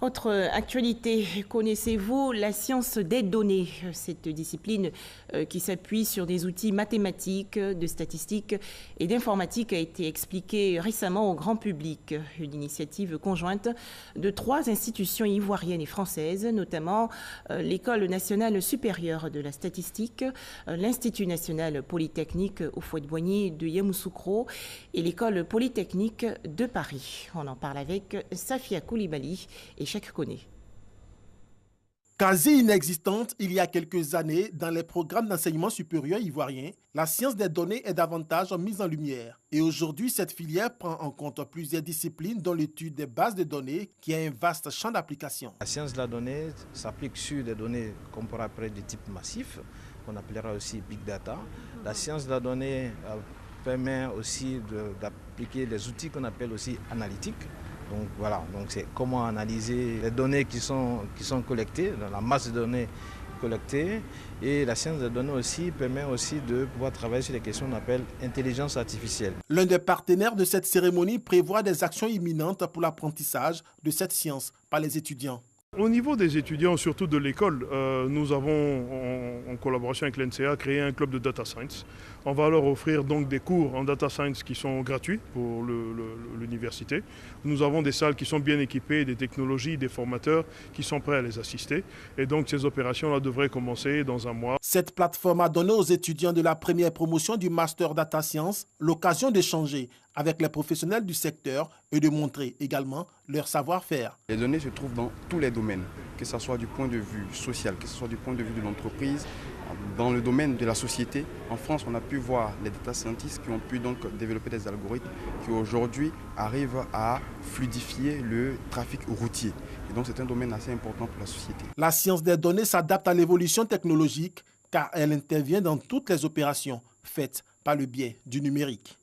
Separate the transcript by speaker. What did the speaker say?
Speaker 1: Autre actualité, connaissez-vous la science des données? Cette discipline qui s'appuie sur des outils mathématiques, de statistiques et d'informatique a été expliquée récemment au grand public. Une initiative conjointe de 3 institutions ivoiriennes et françaises, notamment l'École nationale supérieure de la statistique, l'Institut national polytechnique Houphouët-Boigny de Yamoussoukro et l'École polytechnique de Paris. On en parle avec Safia Koulibaly et Cheikh Koné.
Speaker 2: Quasi inexistante il y a quelques années dans les programmes d'enseignement supérieur ivoiriens, la science des données est davantage mise en lumière. Et aujourd'hui, cette filière prend en compte plusieurs disciplines dont l'étude des bases de données qui a un vaste champ d'application.
Speaker 3: La science de la donnée s'applique sur des données qu'on pourra appeler de type massif, qu'on appellera aussi Big Data. La science de la donnée permet aussi d'appliquer les outils qu'on appelle aussi analytiques. Donc voilà, c'est comment analyser les données qui sont collectées, la masse de données collectées. Et la science des données aussi permet aussi de pouvoir travailler sur les questions qu'on appelle intelligence artificielle.
Speaker 2: L'un des partenaires de cette cérémonie prévoit des actions imminentes pour l'apprentissage de cette science par les étudiants.
Speaker 4: Au niveau des étudiants, surtout de l'école, nous avons, en collaboration avec l'NCA, créé un club de data science. On va leur offrir donc des cours en data science qui sont gratuits pour l'université. Nous avons des salles qui sont bien équipées, des technologies, des formateurs qui sont prêts à les assister. Et donc ces opérations-là devraient commencer dans un mois.
Speaker 2: Cette plateforme a donné aux étudiants de la première promotion du Master Data Science l'occasion d'échanger avec les professionnels du secteur et de montrer également leur savoir-faire.
Speaker 5: Les données se trouvent dans tous les domaines, que ce soit du point de vue social, que ce soit du point de vue de l'entreprise, dans le domaine de la société. En France, on a pu voir les data scientists qui ont pu donc développer des algorithmes qui aujourd'hui arrivent à fluidifier le trafic routier. Et donc c'est un domaine assez important pour la société.
Speaker 2: La science des données s'adapte à l'évolution technologique car elle intervient dans toutes les opérations faites par le biais du numérique.